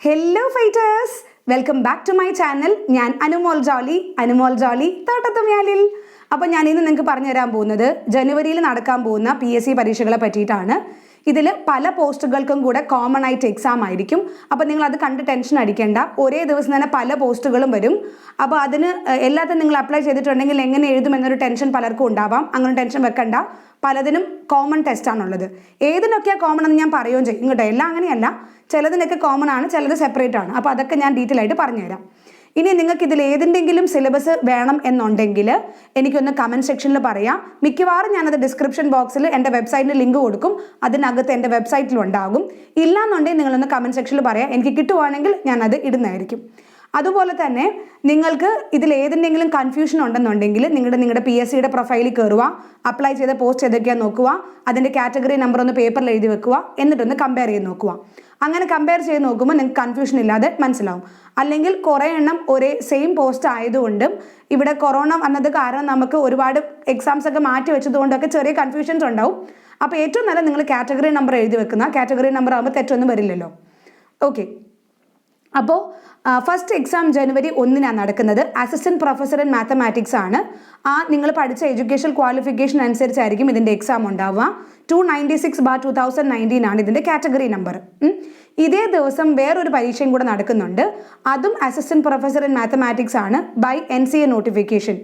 Hello fighters, welcome back to my channel. ഞാൻ അനുമോൾ ജോളി തോട്ടത്തുമ്യാലിൽ. അപ്പോൾ ഞാൻ ഇന്ന് നിങ്ങൾക്ക് പറഞ്ഞു തരാൻ പോകുന്നത് ജനുവരിയിൽ നടക്കാൻ പോകുന്ന PSC പരീക്ഷകളെ പറ്റിയിട്ടാണ്. ഇതിൽ പല പോസ്റ്റുകൾക്കും കൂടെ കോമൺ ആയിട്ട് എക്സാം ആയിരിക്കും. അപ്പോൾ നിങ്ങൾ അത് കണ്ട് ടെൻഷൻ അടിക്കേണ്ട. ഒരേ ദിവസം തന്നെ പല പോസ്റ്റുകളും വരും. അപ്പോൾ അതിന് എല്ലാത്തിനും നിങ്ങൾ അപ്ലൈ ചെയ്തിട്ടുണ്ടെങ്കിൽ എങ്ങനെ എഴുതുമെന്നൊരു ടെൻഷൻ പലർക്കും ഉണ്ടാവാം. അങ്ങനെ ടെൻഷൻ വെക്കണ്ട. പലതിനും കോമൺ ടെസ്റ്റ് ആണുള്ളത്. ഏതിനൊക്കെയാണ് കോമൺ എന്ന് ഞാൻ പറയുകയും ചെയ്യും കേട്ടോ. എല്ലാം അങ്ങനെയല്ല, ചിലതിനൊക്കെ കോമൺ ആണ്, ചിലത് സെപ്പറേറ്റ് ആണ്. അപ്പോൾ അതൊക്കെ ഞാൻ ഡീറ്റെയിൽ ആയിട്ട് പറഞ്ഞുതരാം. ഇനി നിങ്ങൾക്ക് ഇതിൽ ഏതിൻ്റെങ്കിലും സിലബസ് വേണം എന്നുണ്ടെങ്കിൽ എനിക്കൊന്ന് കമൻറ്റ് സെക്ഷനിൽ പറയാം. മിക്കവാറും ഞാനത് ഡിസ്ക്രിപ്ഷൻ ബോക്സിൽ എൻ്റെ വെബ്സൈറ്റിൻ്റെ ലിങ്ക് കൊടുക്കും. അതിനകത്ത് എൻ്റെ വെബ്സൈറ്റിലും ഉണ്ടാകും. ഇല്ലാന്നുണ്ടെങ്കിൽ നിങ്ങളൊന്ന് കമൻറ്റ് സെക്ഷനിൽ പറയാം. എനിക്ക് കിട്ടുവാണെങ്കിൽ ഞാനത് ഇടുന്നതായിരിക്കും. അതുപോലെ തന്നെ നിങ്ങൾക്ക് ഇതിൽ ഏതിൻ്റെങ്കിലും കൺഫ്യൂഷൻ ഉണ്ടെന്നുണ്ടെങ്കിൽ നിങ്ങളുടെ PSCയുടെ പ്രൊഫൈലിൽ കയറുക, അപ്ലൈ ചെയ്ത പോസ്റ്റ് ഏതൊക്കെയാണ് നോക്കുക, അതിൻ്റെ കാറ്റഗറി നമ്പർ ഒന്ന് പേപ്പറിൽ എഴുതി വെക്കുക, എന്നിട്ടൊന്ന് കമ്പയർ ചെയ്ത് നോക്കുക. അങ്ങനെ കമ്പയർ ചെയ്ത് നോക്കുമ്പോൾ നിങ്ങൾക്ക് കൺഫ്യൂഷൻ ഇല്ലാതെ മനസ്സിലാവും. അല്ലെങ്കിൽ കുറേ എണ്ണം ഒരേ സെയിം പോസ്റ്റ് ആയതുകൊണ്ടും ഇവിടെ കൊറോണ വന്നത് കാരണം നമുക്ക് ഒരുപാട് എക്സാംസ് ഒക്കെ മാറ്റി വെച്ചതുകൊണ്ടൊക്കെ ചെറിയ കൺഫ്യൂഷൻസ് ഉണ്ടാവും. അപ്പോൾ ഏറ്റവും നല്ല നിങ്ങൾ കാറ്റഗറി നമ്പർ എഴുതി വെക്കുന്ന, കാറ്റഗറി നമ്പർ ആകുമ്പോൾ തെറ്റൊന്നും വരില്ലല്ലോ. ഓക്കെ, അപ്പോൾ ഫസ്റ്റ് എക്സാം ജനുവരി 1 നടക്കുന്നത്. അസിസ്റ്റൻറ്റ് പ്രൊഫസർ ഇൻ മാത്തമാറ്റിക്സ് ആണ്. നിങ്ങൾ പഠിച്ച എഡ്യൂക്കേഷൻ ക്വാളിഫിക്കേഷൻ അനുസരിച്ചായിരിക്കും ഇതിൻ്റെ എക്സാം ഉണ്ടാവുക. 296/2019 ആണ് ഇതിൻ്റെ കാറ്റഗറി നമ്പർ. ഇതേ ദിവസം വേറൊരു പരീക്ഷയും കൂടെ നടക്കുന്നുണ്ട്. അതും അസിസ്റ്റൻറ്റ് പ്രൊഫസർ ഇൻ മാത്തമാറ്റിക്സ് ആണ് ബൈ NCA നോട്ടിഫിക്കേഷൻ.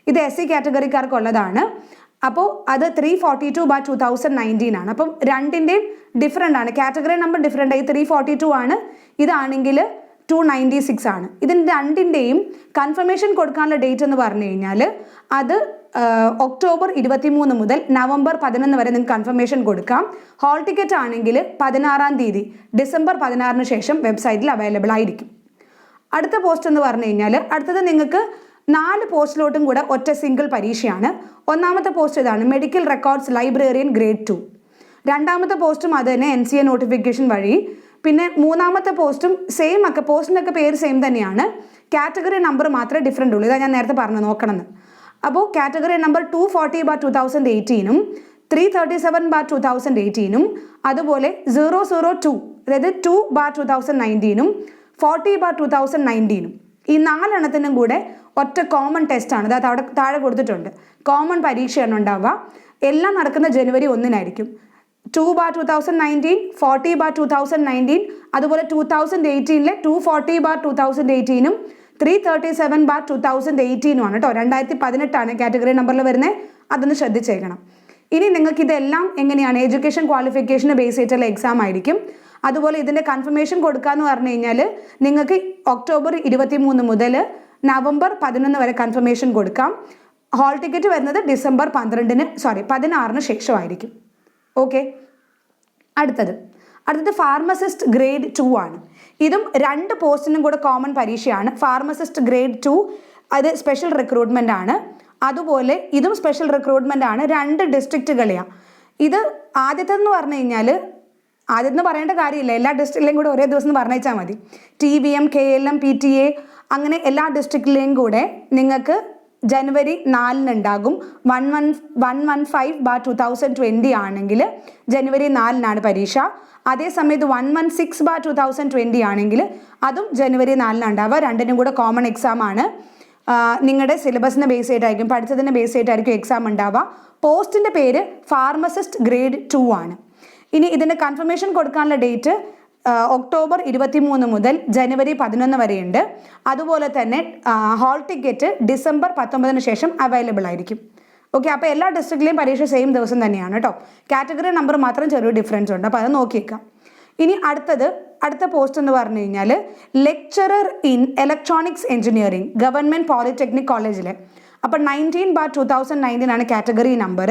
ഇത് SC കാറ്റഗറിക്കാർക്കുള്ളതാണ്. അപ്പോൾ അത് 342/2019 ആണ്. അപ്പം രണ്ടിൻ്റെയും ഡിഫറെൻ്റ് ആണ്. കാറ്റഗറി നമ്പർ ഡിഫറെൻ്റ് ആയി 342 ആണ്, ഇതാണെങ്കിൽ 296 ആണ്. ഇതിൻ്റെ രണ്ടിൻ്റെയും കൺഫർമേഷൻ കൊടുക്കാനുള്ള ഡേറ്റ് എന്ന് പറഞ്ഞു കഴിഞ്ഞാൽ അത് ഒക്ടോബർ 23 മുതൽ നവംബർ 11 വരെ നിങ്ങൾക്ക് കൺഫർമേഷൻ കൊടുക്കാം. ഹാൾ ടിക്കറ്റ് ആണെങ്കിൽ 16-ാം തീയതി ഡിസംബർ 16-ന് ശേഷം വെബ്സൈറ്റിൽ അവൈലബിൾ ആയിരിക്കും. അടുത്ത പോസ്റ്റ് എന്ന് പറഞ്ഞു കഴിഞ്ഞാൽ അടുത്തത് നിങ്ങൾക്ക് 4 പോസ്റ്റിലോട്ടും കൂടെ ഒറ്റ സിംഗിൾ പരീക്ഷയാണ്. ഒന്നാമത്തെ പോസ്റ്റ് ഇതാണ്, മെഡിക്കൽ റെക്കോർഡ്സ് ലൈബ്രറിയൻ ഗ്രേഡ് 2. രണ്ടാമത്തെ പോസ്റ്റും അത് തന്നെ NCA നോട്ടിഫിക്കേഷൻ വഴി. പിന്നെ മൂന്നാമത്തെ പോസ്റ്റും സെയിം ഒക്കെ, പോസ്റ്റിനൊക്കെ പേര് സെയിം തന്നെയാണ്, കാറ്റഗറി നമ്പർ മാത്രമേ ഡിഫറെൻ്റ് ഉള്ളൂ. ഇതാ ഞാൻ നേരത്തെ പറഞ്ഞു നോക്കണമെന്ന്. അപ്പോൾ കാറ്റഗറി നമ്പർ 240/2018 337/2018 അതുപോലെ 002 അതായത് 2/2019 40/2019 ഈ 4 എണ്ണത്തിനും കൂടെ ഒറ്റ കോമൺ ടെസ്റ്റ് ആണ്. അത് അവിടെ താഴെ കൊടുത്തിട്ടുണ്ട്. കോമൺ പരീക്ഷയാണ് ഉണ്ടാവുക. എല്ലാം നടക്കുന്ന ജനുവരി 1 2/2019 40/2019 അതുപോലെ 2018 240/2018 337/2018 ആണ് കേട്ടോ. 2018 കാറ്റഗറി നമ്പറിൽ വരുന്നത്. അതൊന്ന് ശ്രദ്ധിച്ചേക്കണം. ഇനി നിങ്ങൾക്ക് ഇതെല്ലാം എങ്ങനെയാണ്, എഡ്യൂക്കേഷൻ ക്വാളിഫിക്കേഷന് ബേസ് ചെയ്തിട്ടുള്ള എക്സാം ആയിരിക്കും. അതുപോലെ ഇതിൻ്റെ കൺഫർമേഷൻ കൊടുക്കാമെന്ന് പറഞ്ഞു കഴിഞ്ഞാൽ നിങ്ങൾക്ക് ഒക്ടോബർ 23 മുതൽ നവംബർ 11 വരെ കൺഫർമേഷൻ കൊടുക്കാം. ഹാൾ ടിക്കറ്റ് വരുന്നത് ഡിസംബർ 16-ന് ശേഷമായിരിക്കും. ഓക്കെ, അടുത്തത് ഫാർമസിസ്റ്റ് ഗ്രേഡ് 2 ആണ്. ഇതും 2 പോസ്റ്റിനും കൂടെ കോമൺ പരീക്ഷയാണ്. ഫാർമസിസ്റ്റ് ഗ്രേഡ് 2 അത് സ്പെഷ്യൽ റിക്രൂട്ട്മെൻ്റ് ആണ്. അതുപോലെ ഇതും സ്പെഷ്യൽ റിക്രൂട്ട്മെൻ്റ് ആണ്. 2 ഡിസ്ട്രിക്റ്റുകളെയാണ്. ഇത് ആദ്യത്തെന്ന് പറഞ്ഞു കഴിഞ്ഞാൽ ആദ്യത്തെ പറയേണ്ട കാര്യമില്ല, എല്ലാ ഡിസ്ട്രിക്റ്റിലെയും കൂടെ ഒരേ ദിവസം പറഞ്ഞാൽ മതി. TBM, KLM, PTA അങ്ങനെ എല്ലാ ഡിസ്ട്രിക്റ്റിലെയും കൂടെ നിങ്ങൾക്ക് ജനുവരി 4 ഉണ്ടാകും. 115/2020 ആണെങ്കിൽ ജനുവരി 4 പരീക്ഷ. അതേസമയത്ത് 116/2020 ആണെങ്കിൽ അതും ജനുവരി 4 ഉണ്ടാവുക. രണ്ടിനും കൂടെ കോമൺ എക്സാം ആണ്. നിങ്ങളുടെ സിലബസിനെ ബേസ് ചെയ്തിട്ടായിരിക്കും, പഠിച്ചതിനെ ബേസ് ചെയ്തിട്ടായിരിക്കും എക്സാം ഉണ്ടാവുക. പോസ്റ്റിൻ്റെ പേര് ഫാർമസിസ്റ്റ് ഗ്രേഡ് 2 ആണ്. ഇനി ഇതിൻ്റെ കൺഫർമേഷൻ കൊടുക്കാനുള്ള ഡേറ്റ് ഒക്ടോബർ 23 മുതൽ ജനുവരി 11 വരെയുണ്ട്. അതുപോലെ തന്നെ ഹാൾ ടിക്കറ്റ് ഡിസംബർ 19-ന് ശേഷം അവൈലബിൾ ആയിരിക്കും. ഓക്കെ, അപ്പോൾ എല്ലാ ഡിസ്ട്രിക്റ്റിലെയും പരീക്ഷ സെയിം ദിവസം തന്നെയാണ് കേട്ടോ. കാറ്റഗറി നമ്പർ മാത്രം ചെറിയ ഡിഫറൻസ് ഉണ്ട്. അപ്പോൾ അത് നോക്കിയേക്കാം. ഇനി അടുത്ത പോസ്റ്റ് എന്ന് പറഞ്ഞു കഴിഞ്ഞാൽ lecturer in electronics engineering government polytechnic കോളേജിലെ. അപ്പോൾ 19/2019 ആണ് കാറ്റഗറി നമ്പർ.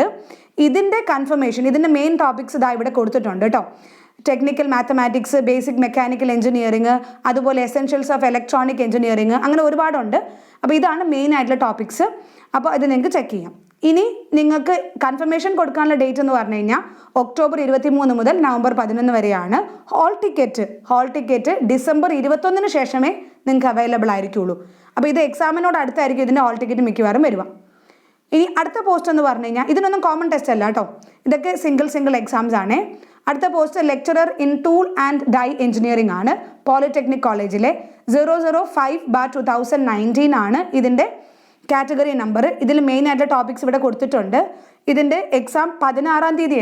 ഇതിൻ്റെ കൺഫർമേഷൻ, ഇതിൻ്റെ മെയിൻ ടോപ്പിക്സ് ഇതാ ഇവിടെ കൊടുത്തിട്ടുണ്ട് കേട്ടോ. Technical mathematics, basic mechanical engineering, അതുപോലെ എസെൻഷ്യൽസ് ഓഫ് ഇലക്ട്രോണിക് എഞ്ചിനീയറിംഗ്, അങ്ങനെ ഒരുപാടുണ്ട്. അപ്പോൾ ഇതാണ് മെയിൻ ആയിട്ടുള്ള ടോപ്പിക്സ്. അപ്പോൾ ഇത് നിങ്ങൾക്ക് ചെക്ക് ചെയ്യാം. ഇനി നിങ്ങൾക്ക് കൺഫർമേഷൻ കൊടുക്കാനുള്ള ഡേറ്റ് എന്ന് പറഞ്ഞു കഴിഞ്ഞാൽ ഒക്ടോബർ 23 മുതൽ നവംബർ 11 വരെയാണ്. ഹാൾ ടിക്കറ്റ് ഡിസംബർ 21-ന് ശേഷമേ നിങ്ങൾക്ക് അവൈലബിൾ ആയിരിക്കുള്ളൂ. അപ്പോൾ ഇത് എക്സാമിനോട് അടുത്തായിരിക്കും ഇതിൻ്റെ ഹാൾ ടിക്കറ്റ് മിക്കവാറും വരിക. ഇനി അടുത്ത പോസ്റ്റ് എന്ന് പറഞ്ഞു കഴിഞ്ഞാൽ ഇതിനൊന്നും കോമൺ ടെസ്റ്റ് അല്ല കേട്ടോ. ഇതൊക്കെ സിംഗിൾ എക്സാംസ് ആണ്. അടുത്ത post lecturer in tool and die engineering ആണ്, പോളിടെക്നിക് കോളേജിലെ 005/2019 ആണ് ഇതിൻ്റെ കാറ്റഗറി നമ്പർ. ഇതിൽ മെയിൻ ആയിട്ടുള്ള ടോപ്പിക്സ് ഇവിടെ കൊടുത്തിട്ടുണ്ട്. ഇതിൻ്റെ എക്സാം 6 തീയതി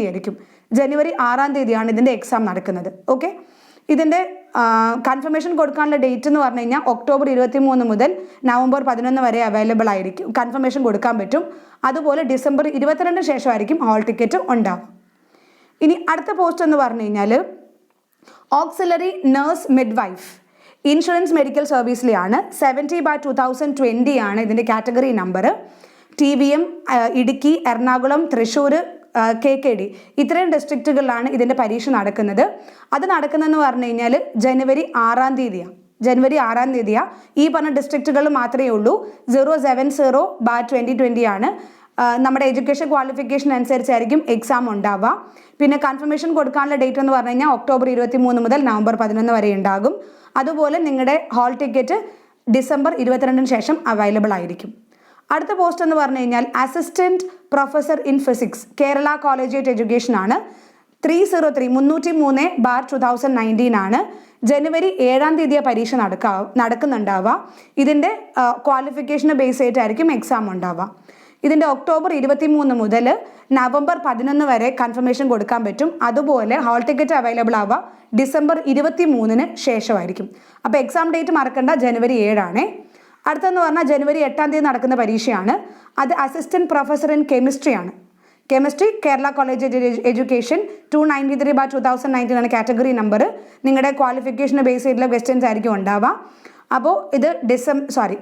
ആയിരിക്കും. ജനുവരി 6 ഇതിൻ്റെ എക്സാം നടക്കുന്നത്. ഓക്കെ, ഇതിൻ്റെ കൺഫർമേഷൻ കൊടുക്കാനുള്ള ഡേറ്റ് എന്ന് പറഞ്ഞു കഴിഞ്ഞാൽ ഒക്ടോബർ 23 മുതൽ നവംബർ 11 വരെ അവൈലബിൾ ആയിരിക്കും, കൺഫർമേഷൻ കൊടുക്കാൻ പറ്റും. അതുപോലെ ഡിസംബർ 22 ശേഷമായിരിക്കും ഹാൾ ടിക്കറ്റ് ഉണ്ടാവും. ഇനി അടുത്ത പോസ്റ്റ് എന്ന് പറഞ്ഞു കഴിഞ്ഞാൽ auxiliary nurse midwife insurance medical സർവീസിലെയാണ്. 70/2020 ആണ് ഇതിൻ്റെ category number. TVM, Idukki, Ernakulam, Thrissur, KKD ഇത്രയും ഡിസ്ട്രിക്റ്റുകളിലാണ് ഇതിൻ്റെ പരീക്ഷ നടക്കുന്നത്. അത് നടക്കുന്നതെന്ന് പറഞ്ഞു കഴിഞ്ഞാൽ ജനുവരി 6 ഈ പറഞ്ഞ ഡിസ്ട്രിക്റ്റുകൾ മാത്രമേ ഉള്ളൂ. 070/2020 ആണ്. നമ്മുടെ എഡ്യൂക്കേഷൻ ക്വാളിഫിക്കേഷൻ അനുസരിച്ചായിരിക്കും എക്സാം ഉണ്ടാവുക. പിന്നെ കൺഫർമേഷൻ കൊടുക്കാനുള്ള ഡേറ്റ് എന്ന് പറഞ്ഞു കഴിഞ്ഞാൽ ഒക്ടോബർ 23 മുതൽ നവംബർ 11 വരെ ഉണ്ടാകും. അതുപോലെ നിങ്ങളുടെ ഹാൾ ടിക്കറ്റ് ഡിസംബർ 22 ശേഷം അവൈലബിൾ ആയിരിക്കും. അടുത്ത പോസ്റ്റ് എന്ന് പറഞ്ഞു കഴിഞ്ഞാൽ assistant professor in physics, Kerala collegiate education ആണ്. 303/2019 ആണ്. ജനുവരി 7 പരീക്ഷ നടക്കുന്നുണ്ടാവുക. ഇതിൻ്റെ ക്വാളിഫിക്കേഷനെ ബേസ് ചെയ്തിട്ടായിരിക്കും എക്സാം ഉണ്ടാവുക. ഇതിൻ്റെ ഒക്ടോബർ 23 മുതൽ നവംബർ 11 വരെ കൺഫർമേഷൻ കൊടുക്കാൻ പറ്റും. അതുപോലെ ഹാൾ ടിക്കറ്റ് അവൈലബിൾ ആവുക ഡിസംബർ 23 ശേഷമായിരിക്കും. അപ്പോൾ എക്സാം ഡേറ്റ് മറക്കണ്ട, ജനുവരി 7 ആണ്. അടുത്തെന്ന് പറഞ്ഞാൽ ജനുവരി 8 നടക്കുന്ന പരീക്ഷയാണ്. അത് അസിസ്റ്റൻറ്റ് പ്രൊഫസർ ഇൻ കെമിസ്ട്രി ആണ്. കെമിസ്ട്രി, കേരള കോളേജ് എഡ്യൂക്കേഷൻ 293/2019 ആണ് കാറ്റഗറി നമ്പർ. നിങ്ങളുടെ ക്വാളിഫിക്കേഷനെ ബേസ് ചെയ്തിട്ടുള്ള ക്വസ്റ്റ്യൻസ് ആയിരിക്കും ഉണ്ടാവുക. അപ്പോൾ ഇത്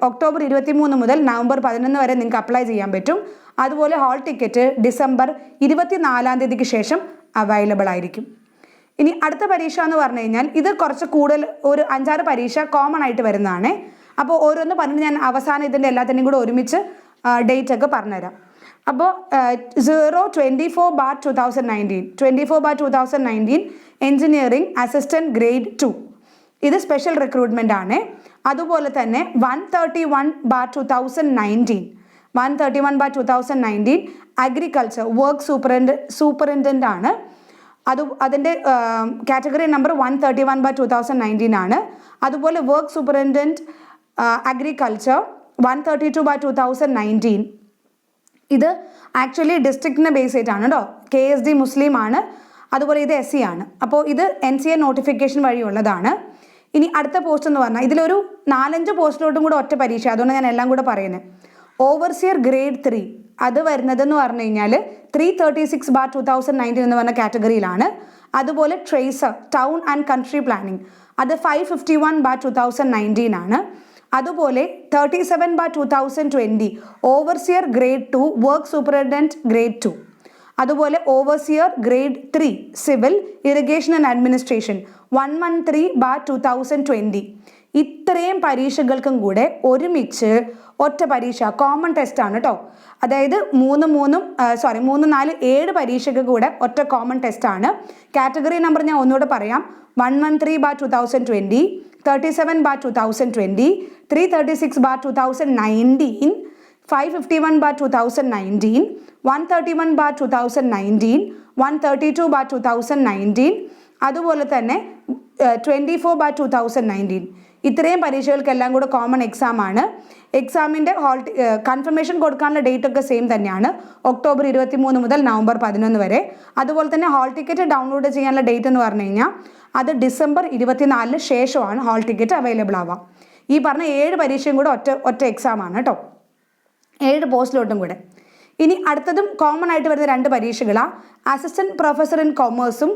ഒക്ടോബർ 23 മുതൽ നവംബർ 11 വരെ നിങ്ങൾക്ക് അപ്ലൈ ചെയ്യാൻ പറ്റും. അതുപോലെ ഹാൾ ടിക്കറ്റ് ഡിസംബർ 24 ശേഷം അവൈലബിൾ ആയിരിക്കും. ഇനി അടുത്ത പരീക്ഷ എന്ന് പറഞ്ഞു കഴിഞ്ഞാൽ ഇത് കുറച്ച് കൂടുതൽ ഒരു 5-6 പരീക്ഷ കോമൺ ആയിട്ട് വരുന്നതാണ്. അപ്പോൾ ഓരോന്ന് പറഞ്ഞ് ഞാൻ അവസാനം ഇതിൻ്റെ എല്ലാത്തിൻ്റെയും കൂടെ ഒരുമിച്ച് ഡേറ്റ് ഒക്കെ പറഞ്ഞുതരാം. അപ്പോൾ 24/2019 എഞ്ചിനീയറിംഗ് അസിസ്റ്റൻറ്റ് ഗ്രേഡ് 2 ഇത് സ്പെഷ്യൽ റിക്രൂട്ട്മെൻ്റ് ആണ്. അതുപോലെ തന്നെ 131/2019 അഗ്രികൾച്ചർ വർക്ക് സൂപ്പറിൻറ്റൻഡൻ്റ് ആണ്. അതിൻ്റെ കാറ്റഗറി നമ്പർ 131/2019 ആണ്. അതുപോലെ വർക്ക് സൂപ്പറിൻറ്റൻഡൻറ്റ് അഗ്രികൾച്ചർ 132/2019. ഇത് ആക്ച്വലി ഡിസ്ട്രിക്റ്റിനെ ബേസ് ചെയ്തിട്ടാണ് കേട്ടോ. KSD മുസ്ലിം ആണ്. അതുപോലെ ഇത് SC ആണ്. അപ്പോൾ ഇത് NCA നോട്ടിഫിക്കേഷൻ വഴിയുള്ളതാണ്. ഇനി അടുത്ത പോസ്റ്റ് എന്ന് പറഞ്ഞാൽ ഇതിലൊരു 4-5 പോസ്റ്റിലോട്ടും കൂടെ ഒറ്റ പരീക്ഷ, അതുകൊണ്ട് ഞാൻ എല്ലാം കൂടെ പറയുന്നത്. ഓവർസിയർ ഗ്രേഡ് 3 അത് വരുന്നതെന്ന് പറഞ്ഞു കഴിഞ്ഞാൽ 336/2019 എന്ന് പറഞ്ഞ കാറ്റഗറിയിലാണ്. അതുപോലെ tracer town and country planning അത് 551/2019 ആണ്. അതുപോലെ 37/2020 overseer grade 2 work superintendent grade 2. അതുപോലെ overseer grade 3 civil irrigation and administration 113/2020. ഇത്രയും പരീക്ഷകൾക്കും കൂടെ ഒരുമിച്ച് ഒറ്റ പരീക്ഷ കോമൺ ടെസ്റ്റ് ആണ് കേട്ടോ. അതായത് 7 പരീക്ഷയ്ക്ക് കൂടെ ഒറ്റ കോമൺ ടെസ്റ്റ് ആണ്. കാറ്റഗറി നമ്പർ ഞാൻ ഒന്നുകൂടെ പറയാം. 113/2020, 37/2020, 336/2019, 551/2019, 131/2019, 132/2019, അതുപോലെ തന്നെ 24/2019. ഇത്രയും പരീക്ഷകൾക്കെല്ലാം കൂടെ കോമൺ എക്സാം ആണ്. എക്സാമിൻ്റെ കൺഫർമേഷൻ കൊടുക്കാനുള്ള ഡേറ്റ് ഒക്കെ സെയിം തന്നെയാണ്, ഒക്ടോബർ 23 മുതൽ നവംബർ 11 വരെ. അതുപോലെ തന്നെ ഹാൾ ടിക്കറ്റ് ഡൗൺലോഡ് ചെയ്യാനുള്ള ഡേറ്റ് എന്ന് പറഞ്ഞു കഴിഞ്ഞാൽ അത് ഡിസംബർ 24 ശേഷമാണ് ഹാൾ ടിക്കറ്റ് അവൈലബിൾ ആവാം. ഈ പറഞ്ഞ 7 പരീക്ഷയും കൂടെ ഒറ്റ എക്സാം ആണ് കേട്ടോ, 7 പോസ്റ്റിലോട്ടും കൂടെ. ഇനി അടുത്തതും കോമൺ ആയിട്ട് വരുന്ന 2 പരീക്ഷകളാണ്. അസിസ്റ്റൻറ്റ് പ്രൊഫസർ ഇൻ കൊമേഴ്സും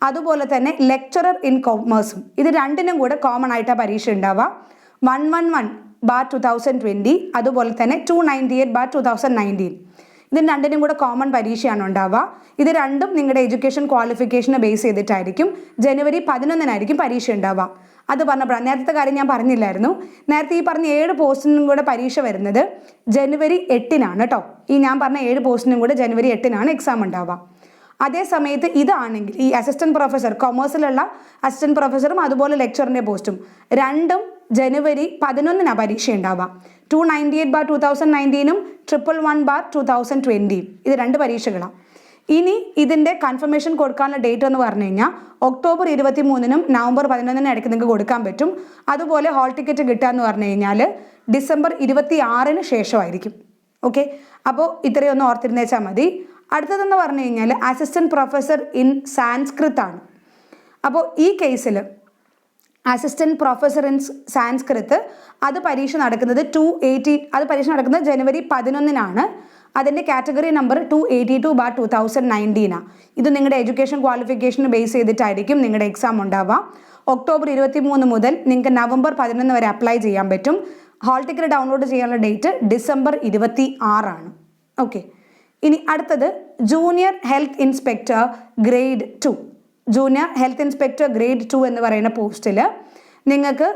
അതുപോലെ തന്നെ ലെക്ചറർ ഇൻ കൊമേഴ്സും. ഇത് രണ്ടിനും കൂടെ കോമൺ ആയിട്ടാണ് പരീക്ഷ ഉണ്ടാവുക. 111/2020 അതുപോലെ തന്നെ 298/2019. ഇതിന് രണ്ടിനും കൂടെ കോമൺ പരീക്ഷയാണ് ഉണ്ടാവുക. ഇത് രണ്ടും നിങ്ങളുടെ എഡ്യൂക്കേഷൻ ക്വാളിഫിക്കേഷനെ ബേസ് ചെയ്തിട്ടായിരിക്കും. ജനുവരി 11 പരീക്ഷ ഉണ്ടാവുക. അത് പറഞ്ഞപ്പോഴാണ്, നേരത്തെ കാര്യം ഞാൻ പറഞ്ഞില്ലായിരുന്നു. നേരത്തെ ഈ പറഞ്ഞ 7 പോസ്റ്റിനും കൂടെ പരീക്ഷ വരുന്നത് ജനുവരി 8 കേട്ടോ. ഈ ഞാൻ പറഞ്ഞ 7 പോസ്റ്റിനും കൂടെ ജനുവരി 8 എക്സാം ഉണ്ടാവുക. അതേ സമയത്ത് ഇതാണെങ്കിൽ ഈ അസിസ്റ്റൻറ്റ് പ്രൊഫസർ കൊമേഴ്സിലുള്ള അസിസ്റ്റൻറ്റ് പ്രൊഫസറും അതുപോലെ ലെക്ചറിൻ്റെ പോസ്റ്റും രണ്ടും ജനുവരി 11 പരീക്ഷ ഉണ്ടാവുക. 298/2019 111/2020 ഇത് 2 പരീക്ഷകളാണ്. ഇനി ഇതിൻ്റെ കൺഫർമേഷൻ കൊടുക്കാനുള്ള ഡേറ്റ് എന്ന് പറഞ്ഞു കഴിഞ്ഞാൽ ഒക്ടോബർ 23 നവംബർ 11 ഇടയ്ക്ക് നിങ്ങൾക്ക് കൊടുക്കാൻ പറ്റും. അതുപോലെ ഹോൾ ടിക്കറ്റ് കിട്ടുക എന്ന് പറഞ്ഞു കഴിഞ്ഞാൽ ഡിസംബർ 26 ശേഷമായിരിക്കും. ഓക്കെ, അപ്പോൾ ഇത്രയൊന്നും ഓർത്തിരുന്നേച്ചാൽ മതി. അടുത്തതെന്ന് പറഞ്ഞു കഴിഞ്ഞാൽ അസിസ്റ്റൻറ്റ് പ്രൊഫസർ ഇൻ സാൻസ്ക്രിത് ആണ്. അപ്പോൾ ഈ കേസിൽ അസിസ്റ്റൻറ്റ് പ്രൊഫസർ ഇൻ സാൻസ്ക്രിത് അത് പരീക്ഷ നടക്കുന്നത് ജനുവരി 11 അതിൻ്റെ കാറ്റഗറി നമ്പർ 282/2019 ഇത് നിങ്ങളുടെ എഡ്യൂക്കേഷൻ ക്വാളിഫിക്കേഷൻ ബേസ് ചെയ്തിട്ടായിരിക്കും നിങ്ങളുടെ എക്സാം ഉണ്ടാവുക. ഒക്ടോബർ 23 മുതൽ നിങ്ങൾക്ക് നവംബർ 11 വരെ അപ്ലൈ ചെയ്യാൻ പറ്റും. ഹാൾ ടിക്കറ്റ് ഡൗൺലോഡ് ചെയ്യാനുള്ള ഡേറ്റ് ഡിസംബർ 26 ഓക്കെ. ഇനി അടുത്തത് junior health inspector grade 2 junior health inspector grade 2 എന്ന് പറയുന്ന പോസ്റ്റിൽ നിങ്ങൾക്ക്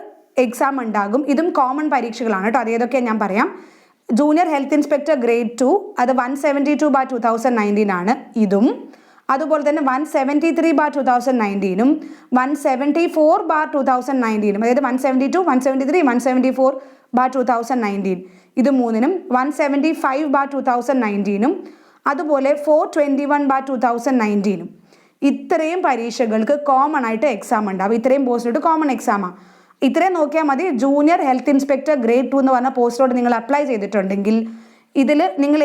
എക്സാം ഉണ്ടാകും. ഇതും കോമൺ പരീക്ഷകളാണ് കേട്ടോ. അത് ഏതൊക്കെയാണ് ഞാൻ പറയാം. ജൂനിയർ ഹെൽത്ത് ഇൻസ്പെക്ടർ ഗ്രേഡ് 2 അത് 172/2019 ആണ്. ഇതും അതുപോലെ തന്നെ 173/2019 174/2019 അതായത് 172 173 174/2019 ഇത് മൂന്നിനും 175/2019 അതുപോലെ 421/2019 ഇത്രയും പരീക്ഷകൾക്ക് കോമൺ ആയിട്ട് എക്സാം ഉണ്ടാവും. ഇത്രയും പോസ്റ്റിലോട്ട് കോമൺ എക്സാമാണ്. ഇത്രയും നോക്കിയാൽ മതി. ജൂനിയർ ഹെൽത്ത് ഇൻസ്പെക്ടർ ഗ്രേഡ് 2 എന്ന് പറഞ്ഞ പോസ്റ്റിലോട്ട് നിങ്ങൾ അപ്ലൈ ചെയ്തിട്ടുണ്ടെങ്കിൽ ഇതിൽ നിങ്ങൾ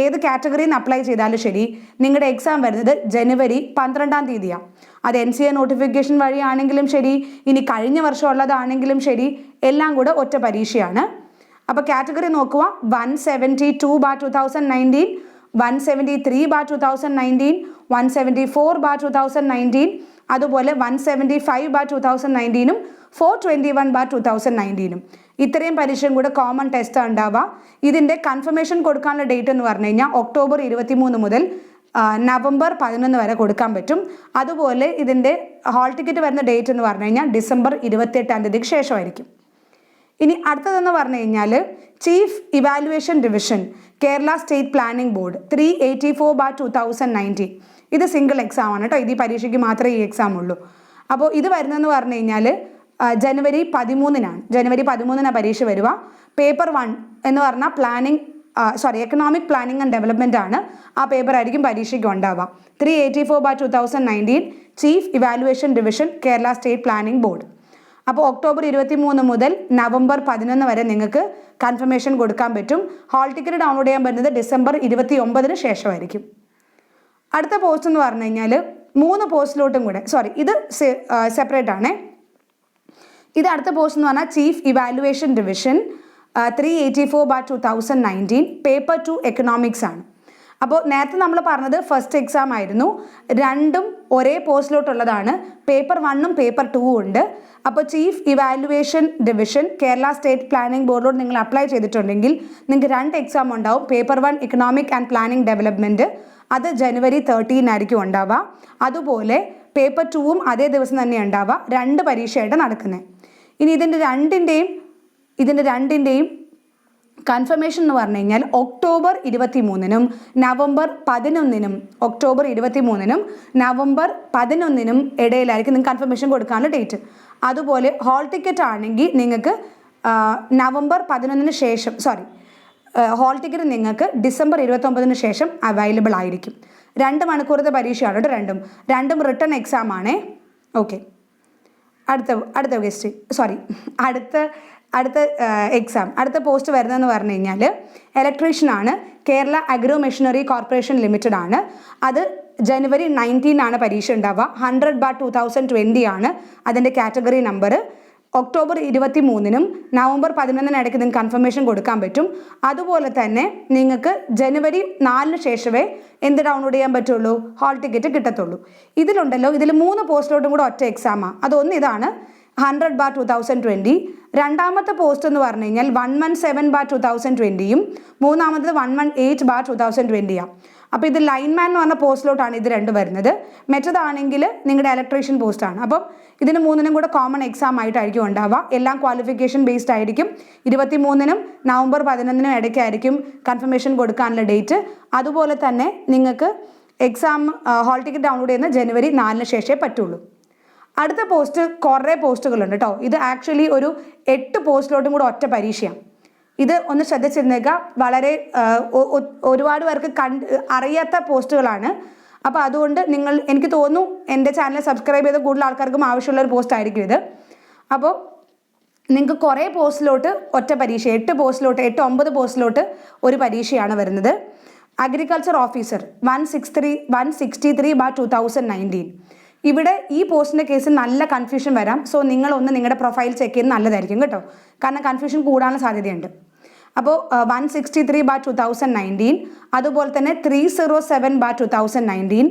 ഏത് കാറ്റഗറിയിൽ നിന്ന് അപ്ലൈ ചെയ്താലും ശരി നിങ്ങളുടെ എക്സാം വരുന്നത് ജനുവരി 12 അത് NCA നോട്ടിഫിക്കേഷൻ വഴിയാണെങ്കിലും ശരി ഇനി കഴിഞ്ഞ വർഷം ഉള്ളതാണെങ്കിലും ശരി എല്ലാം കൂടെ ഒറ്റ പരീക്ഷയാണ്. അപ്പോൾ കാറ്റഗറി നോക്കുക 172/2019 173/2019 174/2019 അതുപോലെ 175/2019 421/2019 ഇത്രയും പരീക്ഷയും കൂടെ കോമൺ ടെസ്റ്റ് ഉണ്ടാവുക. ഇതിൻ്റെ കൺഫർമേഷൻ കൊടുക്കാനുള്ള ഡേറ്റ് എന്ന് പറഞ്ഞു കഴിഞ്ഞാൽ ഒക്ടോബർ 23 മുതൽ നവംബർ 11 വരെ കൊടുക്കാൻ പറ്റും. അതുപോലെ ഇതിൻ്റെ ഹാൾ ടിക്കറ്റ് വരുന്ന ഡേറ്റ് എന്ന് പറഞ്ഞു കഴിഞ്ഞാൽ ഡിസംബർ 28 ശേഷമായിരിക്കും. ഇനി അടുത്തതെന്ന് പറഞ്ഞു കഴിഞ്ഞാൽ chief evaluation division Kerala state planning board 384/2019 ഇത് സിംഗിൾ എക്സാം ആണ് കേട്ടോ. ഇത് ഈ പരീക്ഷയ്ക്ക് മാത്രമേ ഈ എക്സാം ഉള്ളൂ. അപ്പോൾ ഇത് വരുന്നതെന്ന് പറഞ്ഞു കഴിഞ്ഞാൽ ജനുവരി 13 പരീക്ഷ വരിക. പേപ്പർ 1 എന്ന് പറഞ്ഞാൽ എക്കണോമിക് പ്ലാനിംഗ് ആൻഡ് ഡെവലപ്മെൻറ്റ് ആണ്. ആ പേപ്പർ ആയിരിക്കും പരീക്ഷയ്ക്ക് ഉണ്ടാവുക. 384/2019 chief evaluation division Kerala state planning board. അപ്പോൾ ഒക്ടോബർ 23 മുതൽ നവംബർ 11 വരെ നിങ്ങൾക്ക് കൺഫർമേഷൻ കൊടുക്കാൻ പറ്റും. ഹാൾ ടിക്കറ്റ് ഡൗൺലോഡ് ചെയ്യാൻ പറ്റുന്നത് ഡിസംബർ 29 ശേഷമായിരിക്കും. അടുത്ത പോസ്റ്റ് എന്ന് പറഞ്ഞു കഴിഞ്ഞാൽ 3 പോസ്റ്റിലോട്ടും കൂടെ ഇത് സെപ്പറേറ്റ് ആണേ. ഇത് അടുത്ത പോസ്റ്റ് എന്ന് പറഞ്ഞാൽ chief evaluation division 384/2019 paper 2 economics ആണ്. അപ്പോൾ നേരത്തെ നമ്മൾ പറഞ്ഞത് ഫസ്റ്റ് എക്സാം ആയിരുന്നു. രണ്ടും ഒരേ പോസ്റ്റിലോട്ടുള്ളതാണ്. പേപ്പർ 1ഉം പേപ്പർ 2ഉം ഉണ്ട്. അപ്പോൾ chief evaluation division Kerala state planning ബോർഡിലോട്ട് നിങ്ങൾ അപ്ലൈ ചെയ്തിട്ടുണ്ടെങ്കിൽ നിങ്ങൾക്ക് 2 എക്സാം ഉണ്ടാവും. Paper 1 economic and planning development അത് ജനുവരി 13 ആയിരിക്കും ഉണ്ടാവുക. അതുപോലെ പേപ്പർ 2ഉം അതേ ദിവസം തന്നെ ഉണ്ടാവുക. 2 പരീക്ഷയായിട്ട് നടക്കുന്നത്. ഇനി ഇതിൻ്റെ രണ്ടിൻ്റെയും കൺഫർമേഷൻ എന്ന് പറഞ്ഞു കഴിഞ്ഞാൽ ഒക്ടോബർ 23 നവംബർ 11 ഇടയിലായിരിക്കും നിങ്ങൾക്ക് കൺഫർമേഷൻ കൊടുക്കാനുള്ള ഡേറ്റ്. അതുപോലെ ഹോൾ ടിക്കറ്റ് ആണെങ്കിൽ നിങ്ങൾക്ക് നവംബർ 11 ശേഷം ഹോൾ ടിക്കറ്റ് നിങ്ങൾക്ക് ഡിസംബർ 29 ശേഷം അവൈലബിൾ ആയിരിക്കും. 2 മണിക്കൂറത്തെ പരീക്ഷയാണ് കേട്ടോ. രണ്ടും റിട്ടൺ എക്സാം ആണേ. ഓക്കെ, അടുത്ത എക്സാം അടുത്ത പോസ്റ്റ് വരുന്നതെന്ന് പറഞ്ഞു കഴിഞ്ഞാൽ ഇലക്ട്രീഷ്യനാണ്. Kerala agro machinery corporation limited ആണ്. അത് ജനുവരി 19 പരീക്ഷ ഉണ്ടാവുക. 100/2020 ആണ് അതിൻ്റെ കാറ്റഗറി നമ്പർ. ഒക്ടോബർ 23 നവംബർ 11 ഇടയ്ക്ക് നിങ്ങൾക്ക് കൺഫർമേഷൻ കൊടുക്കാൻ പറ്റും. അതുപോലെ തന്നെ നിങ്ങൾക്ക് ജനുവരി 4 ശേഷമേ ഡൗൺലോഡ് ചെയ്യാൻ പറ്റുള്ളൂ, ഹാൾ ടിക്കറ്റ് കിട്ടത്തുള്ളൂ. ഇതിൽ 3 പോസ്റ്റിലോട്ടും കൂടെ ഒറ്റ എക്സാമാണ്. അതൊന്ന് ഇതാണ് 100/2020. രണ്ടാമത്തെ പോസ്റ്റ് എന്ന് പറഞ്ഞു കഴിഞ്ഞാൽ 117/2020 മൂന്നാമത്തത് 118/2020. അപ്പോൾ ഇത് ലൈൻമാൻ എന്ന് പറഞ്ഞ പോസ്റ്റിലോട്ടാണ് ഇത് 2 വരുന്നത്. മറ്റേതാണെങ്കിൽ നിങ്ങളുടെ ഇലക്ട്രീഷ്യൻ പോസ്റ്റാണ്. അപ്പം ഇതിന് 3നും കൂടെ കോമൺ എക്സാം ആയിട്ടായിരിക്കും ഉണ്ടാവുക. എല്ലാം ക്വാളിഫിക്കേഷൻ ബേസ്ഡ് ആയിരിക്കും. 23 നവംബർ 11 ഇടയ്ക്കായിരിക്കും കൺഫർമേഷൻ കൊടുക്കാനുള്ള ഡേറ്റ്. അതുപോലെ തന്നെ നിങ്ങൾക്ക് എക്സാം ഹാൾ ടിക്കറ്റ് ഡൗൺലോഡ് ചെയ്യുന്ന ജനുവരി 4 ശേഷമേ പറ്റുള്ളൂ. അടുത്ത പോസ്റ്റ് കുറേ പോസ്റ്റുകളുണ്ട് കേട്ടോ. ഇത് ആക്ച്വലി ഒരു 8 പോസ്റ്റിലോട്ടും കൂടെ ഒറ്റ പരീക്ഷയാണ്. ഇത് ഒന്ന് ശ്രദ്ധിച്ചിരുന്നേക്കുക. വളരെ ഒരുപാട് പേർക്ക് അറിയാത്ത പോസ്റ്റുകളാണ്. അപ്പോൾ അതുകൊണ്ട് എനിക്ക് തോന്നുന്നു എൻ്റെ ചാനൽ സബ്സ്ക്രൈബ് ചെയ്ത കൂടുതൽ ആൾക്കാർക്കും ആവശ്യമുള്ള ഒരു പോസ്റ്റ് ആയിരിക്കും ഇത്. അപ്പോൾ നിങ്ങൾക്ക് കുറേ പോസ്റ്റിലോട്ട് ഒറ്റ പരീക്ഷ 8 9 പോസ്റ്റിലോട്ട് ഒരു പരീക്ഷയാണ് വരുന്നത്. Agriculture officer 163/2019. ഇവിടെ ഈ പോസ്റ്റിൻ്റെ കേസിൽ നല്ല കൺഫ്യൂഷൻ വരാം. സോ നിങ്ങളൊന്ന് നിങ്ങളുടെ പ്രൊഫൈൽ ചെക്ക് ചെയ്യുന്നത് നല്ലതായിരിക്കും കേട്ടോ, കാരണം കൺഫ്യൂഷൻ കൂടാനുള്ള സാധ്യതയുണ്ട്. അപ്പോൾ 163/2019, അതുപോലെ തന്നെ 307/2019,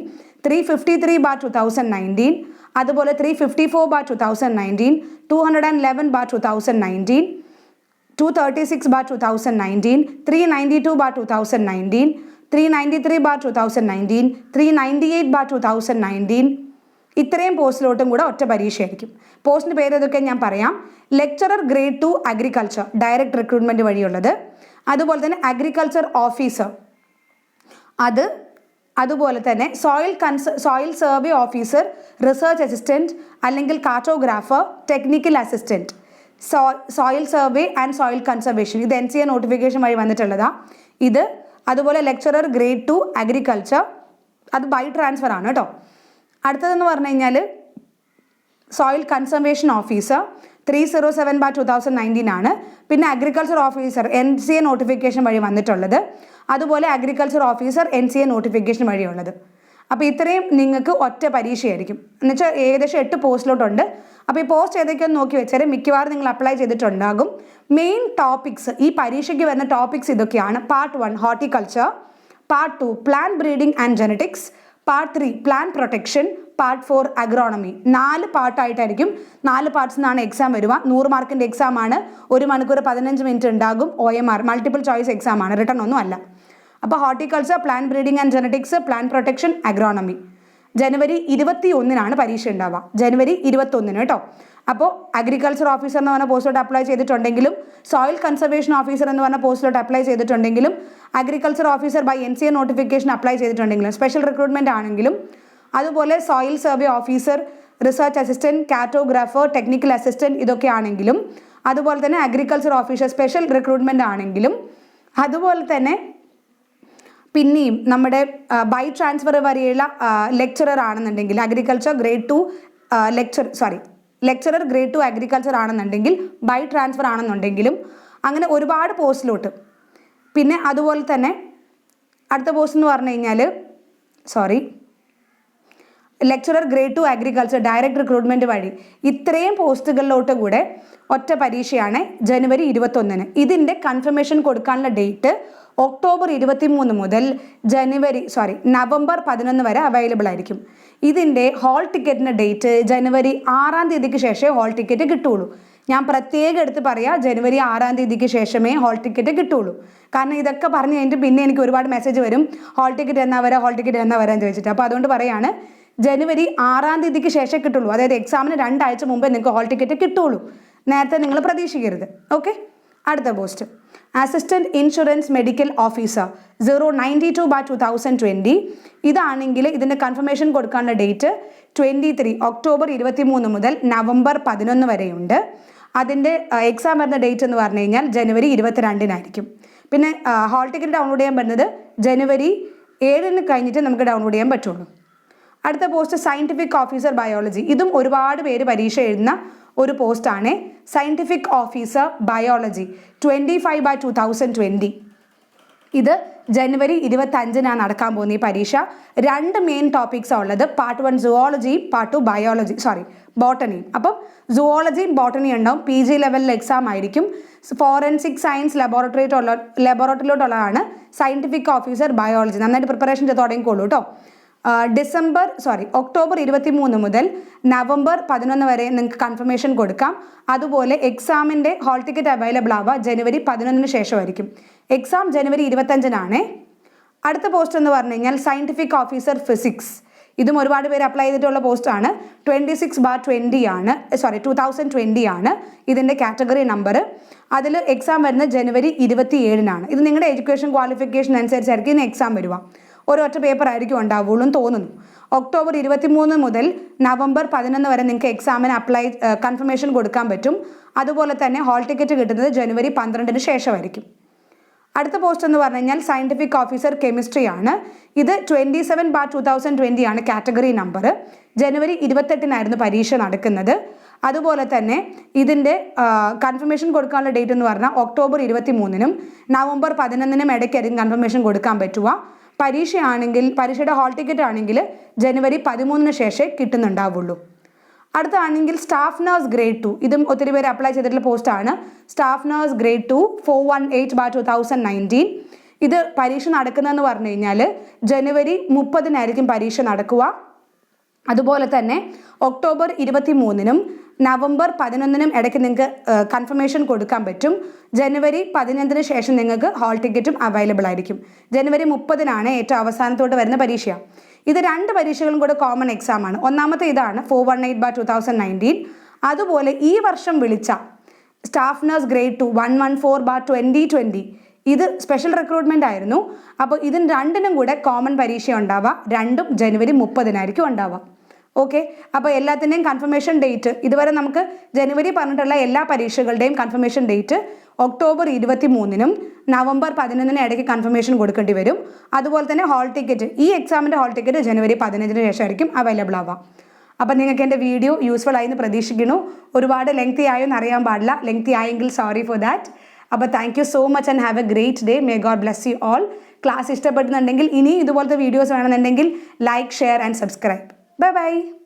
353/2019, അതുപോലെ 354/2019, 211/2019, 236/2019, 392/2019, 393/2019, 398/2019. ഇത്രയും പോസ്റ്റിലോട്ടും കൂടെ ഒറ്റ പരീക്ഷയായിരിക്കും. പോസ്റ്റിൻ്റെ പേര് ഏതൊക്കെ ഞാൻ പറയാം. Lecturer grade 2 agriculture direct recruitment വഴിയുള്ളത്, അതുപോലെ തന്നെ അഗ്രികൾച്ചർ ഓഫീസർ അതുപോലെ തന്നെ soil survey officer, research assistant അല്ലെങ്കിൽ cartographer, technical assistant, soil survey and soil conservation. ഇത് NCA നോട്ടിഫിക്കേഷൻ വഴി വന്നിട്ടുള്ളതാണ്. ഇത് അതുപോലെ ലെക്ചറർ ഗ്രേഡ് 2 അഗ്രികൾച്ചർ, അത് ബൈ ട്രാൻസ്ഫർ ആണ് കേട്ടോ. അടുത്തതെന്ന് പറഞ്ഞു കഴിഞ്ഞാൽ സോയിൽ കൺസർവേഷൻ ഓഫീസർ 307/2019 ആണ്. പിന്നെ അഗ്രികൾച്ചർ ഓഫീസർ NCA നോട്ടിഫിക്കേഷൻ വഴി വന്നിട്ടുള്ളത്, അതുപോലെ അഗ്രികൾച്ചർ ഓഫീസർ NCA നോട്ടിഫിക്കേഷൻ വഴിയുള്ളത്. അപ്പോൾ ഇത്രയും നിങ്ങൾക്ക് ഒറ്റ പരീക്ഷയായിരിക്കും. എന്നുവെച്ചാൽ ഏകദേശം 8 പോസ്റ്റിലോട്ടുണ്ട്. അപ്പോൾ ഈ പോസ്റ്റ് ഏതൊക്കെയൊന്ന് നോക്കി വെച്ചാൽ മിക്കവാറും നിങ്ങൾ അപ്ലൈ ചെയ്തിട്ടുണ്ടാകും. മെയിൻ ടോപ്പിക്സ്, ഈ പരീക്ഷയ്ക്ക് വരുന്ന ടോപ്പിക്സ് ഇതൊക്കെയാണ്. Part 1 horticulture, part 2 plant breeding and genetics, part 3 plant protection, part 4 agronomy. 4 പാർട്ടായിട്ടായിരിക്കും. 4 parts നിന്നാണ് എക്സാം വരിക. 100 മാർക്കിൻ്റെ എക്സാം ആണ്. 1 മണിക്കൂർ 15 മിനിറ്റ് ഉണ്ടാകും. OMR മൾട്ടിപ്പിൾ ചോയ്സ് എക്സാം ആണ്, റിട്ടൺ ഒന്നും അല്ല. അപ്പോൾ horticulture, plant breeding and genetics, plant protection, agronomy. ജനുവരി 21 പരീക്ഷ ഉണ്ടാവുക. ജനുവരി 21 കേട്ടോ. അപ്പോൾ അഗ്രികൾച്ചർ ഓഫീസർ എന്ന് പറഞ്ഞ പോസ്റ്റിലോട്ട് അപ്ലൈ ചെയ്തിട്ടുണ്ടെങ്കിലും, സോയിൽ കൺസർവേഷൻ ഓഫീസർ എന്ന് പറഞ്ഞ പോസ്റ്റിലോട്ട് അപ്ലൈ ചെയ്തിട്ടുണ്ടെങ്കിലും, agriculture officer by NCA notification apply ചെയ്തിട്ടുണ്ടെങ്കിലും, സ്പെഷ്യൽ റിക്രൂട്ട്മെൻറ്റ് ആണെങ്കിലും, അതുപോലെ soil survey officer, research assistant, cartographer, technical assistant ഇതൊക്കെ ആണെങ്കിലും, അതുപോലെ തന്നെ അഗ്രികൾച്ചർ ഓഫീസർ സ്പെഷ്യൽ റിക്രൂട്ട്മെൻറ്റ് ആണെങ്കിലും, അതുപോലെ തന്നെ പിന്നെയും നമ്മുടെ ബൈ ട്രാൻസ്ഫർ വരെയുള്ള ലെക്ചറർ ആണെന്നുണ്ടെങ്കിൽ agriculture grade 2 lecturer grade 2 agriculture ആണെന്നുണ്ടെങ്കിൽ, ബൈ ട്രാൻസ്ഫർ ആണെന്നുണ്ടെങ്കിലും, അങ്ങനെ ഒരുപാട് പോസ്റ്റിലോട്ട്. പിന്നെ അതുപോലെ തന്നെ അടുത്ത പോസ്റ്റ് എന്ന് പറഞ്ഞു കഴിഞ്ഞാൽ lecturer grade 2 agriculture direct recruitment വഴി ഇത്രയും പോസ്റ്റുകളിലോട്ട് കൂടെ ഒറ്റ പരീക്ഷയാണ് ജനുവരി 21. ഇതിൻ്റെ കൺഫർമേഷൻ കൊടുക്കാനുള്ള ഡേറ്റ് ഒക്ടോബർ 23 മുതൽ നവംബർ 11 വരെ അവൈലബിൾ ആയിരിക്കും. ഇതിൻ്റെ ഹോൾ ടിക്കറ്റിൻ്റെ ഡേറ്റ് ജനുവരി 6-ാം തീയതിക്ക് ശേഷമേ ഹോൾ ടിക്കറ്റ് കിട്ടുള്ളൂ. ഞാൻ പ്രത്യേകം എടുത്ത് പറയാം, ജനുവരി 6-ാം തീയതിക്ക് ശേഷമേ ഹോൾ ടിക്കറ്റ് കിട്ടുള്ളൂ. കാരണം ഇതൊക്കെ പറഞ്ഞു കഴിഞ്ഞിട്ട് പിന്നെ എനിക്ക് ഒരുപാട് മെസ്സേജ് വരും, ഹോൾ ടിക്കറ്റ് എന്നാ വരാൻ ചോദിച്ചിട്ട്. അപ്പോൾ അതുകൊണ്ട് പറയാണ്, ജനുവരി 6-ാം തീയതിക്ക് ശേഷം കിട്ടുള്ളൂ. അതായത് എക്സാമിന് 2 ആഴ്ച മുമ്പേ നിങ്ങൾക്ക് ഹോൾ ടിക്കറ്റ് കിട്ടുള്ളൂ. നേരത്തെ നിങ്ങൾ പ്രതീക്ഷിക്കരുത്. ഓക്കെ. അടുത്ത post assistant insurance medical officer 092/2020. ഇതാണെങ്കിൽ ഇതിൻ്റെ കൺഫർമേഷൻ കൊടുക്കാനുള്ള ഡേറ്റ് ഒക്ടോബർ 23 മുതൽ നവംബർ 11 വരെയുണ്ട്. അതിൻ്റെ എക്സാം വരുന്ന ഡേറ്റ് എന്ന് പറഞ്ഞു കഴിഞ്ഞാൽ ജനുവരി 22-നായിരിക്കും. പിന്നെ ഹോൾ ടിക്കറ്റ് ഡൗൺലോഡ് ചെയ്യാൻ പറ്റുന്നത് ജനുവരി 7-ന് കഴിഞ്ഞിട്ട് നമുക്ക് ഡൗൺലോഡ് ചെയ്യാൻ പറ്റുള്ളൂ. അടുത്ത പോസ്റ്റ് സയൻറ്റിഫിക് ഓഫീസർ ബയോളജി. ഇതും ഒരുപാട് പേര് പരീക്ഷ എഴുതുന്ന ഒരു പോസ്റ്റാണ്. Scientific officer biology 25/2020. ഇത് ജനുവരി 25-നാണ് നടക്കാൻ പോകുന്ന ഈ പരീക്ഷ. 2 മെയിൻ ടോപ്പിക്സാണ് ഉള്ളത്. Part 1 zoology, part 2 botany. അപ്പം സുവോളജിയും ബോട്ടണി ഉണ്ടാവും. PG ലെവലിൽ എക്സാം ആയിരിക്കും. ഫോറൻസിക് സയൻസ് ലബോറട്ടറിയിലോട്ടുള്ളതാണ് സയൻറ്റിഫിക് ഓഫീസർ ബയോളജി. നന്നായിട്ട് പ്രിപ്പറേഷൻ ചെയ്ത് തുടങ്ങിക്കോളൂ കേട്ടോ. ഒക്ടോബർ 23 മുതൽ നവംബർ 11 വരെ നിങ്ങൾക്ക് കൺഫർമേഷൻ കൊടുക്കാം. അതുപോലെ എക്സാമിൻ്റെ ഹോൾ ടിക്കറ്റ് അവൈലബിൾ ആവുക ജനുവരി 11-ന് ശേഷമായിരിക്കും. എക്സാം ജനുവരി 25-നാണ്. അടുത്ത പോസ്റ്റ് എന്ന് പറഞ്ഞു കഴിഞ്ഞാൽ സയൻറ്റിഫിക് ഓഫീസർ ഫിസിക്സ്. ഇതും ഒരുപാട് പേര് അപ്ലൈ ചെയ്തിട്ടുള്ള പോസ്റ്റാണ്. 2020 ആണ് ഇതിൻ്റെ കാറ്റഗറി നമ്പർ. അതിൽ എക്സാം വരുന്നത് ജനുവരി 27-നാണ്. ഇത് നിങ്ങളുടെ എഡ്യൂക്കേഷൻ ക്വാളിഫിക്കേഷൻ അനുസരിച്ചായിരിക്കും ഇന്ന് എക്സാം വരിക. ഒരൊറ്റ പേപ്പർ ആയിരിക്കും ഉണ്ടാവുള്ളൂ എന്ന് തോന്നുന്നു. ഒക്ടോബർ 23 മുതൽ നവംബർ 11 വരെ നിങ്ങൾക്ക് എക്സാമിന് കൺഫർമേഷൻ കൊടുക്കാൻ പറ്റും. അതുപോലെ തന്നെ ഹാൾ ടിക്കറ്റ് കിട്ടുന്നത് ജനുവരി 12 ശേഷമായിരിക്കും. അടുത്ത പോസ്റ്റ് എന്ന് പറഞ്ഞു കഴിഞ്ഞാൽ സയൻറ്റിഫിക് ഓഫീസർ കെമിസ്ട്രി ആണ്. ഇത് 27/2020 ആണ് കാറ്റഗറി നമ്പർ. ജനുവരി 28 പരീക്ഷ നടക്കുന്നത്. അതുപോലെ തന്നെ ഇതിൻ്റെ കൺഫർമേഷൻ കൊടുക്കാനുള്ള ഡേറ്റ് എന്ന് പറഞ്ഞാൽ ഒക്ടോബർ 23 നവംബർ 11 ഇടയ്ക്കായിരിക്കും കൺഫർമേഷൻ കൊടുക്കാൻ പറ്റുക. പരീക്ഷയാണെങ്കിൽ പരീക്ഷയുടെ ഹാൾ ടിക്കറ്റ് ആണെങ്കിൽ ജനുവരി 13 ശേഷമേ കിട്ടുന്നുണ്ടാവുള്ളൂ. അടുത്താണെങ്കിൽ സ്റ്റാഫ് നഴ്സ് ഗ്രേഡ് 2. ഇതും ഒത്തിരി പേര് അപ്ലൈ ചെയ്തിട്ടുള്ള പോസ്റ്റാണ്. Staff nurse grade 2 418/2019. ഇത് പരീക്ഷ നടക്കുന്നതെന്ന് പറഞ്ഞു കഴിഞ്ഞാൽ ജനുവരി 30 പരീക്ഷ നടക്കുക. അതുപോലെ തന്നെ ഒക്ടോബർ 23 നവംബർ 11 ഇടയ്ക്ക് നിങ്ങൾക്ക് കൺഫർമേഷൻ കൊടുക്കാൻ പറ്റും. ജനുവരി 15 ശേഷം നിങ്ങൾക്ക് ഹാൾ ടിക്കറ്റും അവൈലബിൾ ആയിരിക്കും. ജനുവരി 30 ഏറ്റവും അവസാനത്തോട്ട് വരുന്ന പരീക്ഷ. ഇത് 2 പരീക്ഷകളും കൂടെ കോമൺ എക്സാം ആണ്. ഒന്നാമത്തെ ഇതാണ് 418/2019. അതുപോലെ ഈ വർഷം വിളിച്ച സ്റ്റാഫ് നഴ്സ് ഗ്രേഡ് 2 114/2020 ഇത് സ്പെഷ്യൽ റിക്രൂട്ട്മെൻ്റ് ആയിരുന്നു. അപ്പോൾ ഇതിന് 2നും കൂടെ കോമൺ പരീക്ഷ ഉണ്ടാവുക. 2ഉം ജനുവരി 30 ഉണ്ടാവുക. ഓക്കെ, അപ്പോൾ എല്ലാത്തിൻ്റെയും കൺഫർമേഷൻ ഡേറ്റ് ഇതുവരെ നമുക്ക് ജനുവരി പറഞ്ഞിട്ടുള്ള എല്ലാ പരീക്ഷകളുടെയും കൺഫർമേഷൻ ഡേറ്റ് ഒക്ടോബർ 23 നവംബർ 11 ഇടയ്ക്ക് കൺഫർമേഷൻ കൊടുക്കേണ്ടി വരും. അതുപോലെ തന്നെ ഹാൾ ടിക്കറ്റ്, ഈ എക്സാമിൻ്റെ ഹാൾ ടിക്കറ്റ് ജനുവരി 15 ശേഷമായിരിക്കും അവൈലബിൾ ആവുക. അപ്പം നിങ്ങൾക്ക് എൻ്റെ വീഡിയോ യൂസ്ഫുൾ ആയി എന്ന് പ്രതീക്ഷിക്കുന്നു. ഒരുപാട് ലെങ്തി ആയോ എന്ന് അറിയാൻ പാടില്ല. ലെങ്തി ആയെങ്കിൽ സോറി ഫോർ ദാറ്റ്. അപ്പോൾ thank you so much and have a great day. May God bless you all. Class ഇഷ്ടപ്പെടുന്നുണ്ടെങ്കിൽ ഇനി ഇതുപോലത്തെ വീഡിയോസ് വേണമെന്നുണ്ടെങ്കിൽ like, share and subscribe. Bye bye.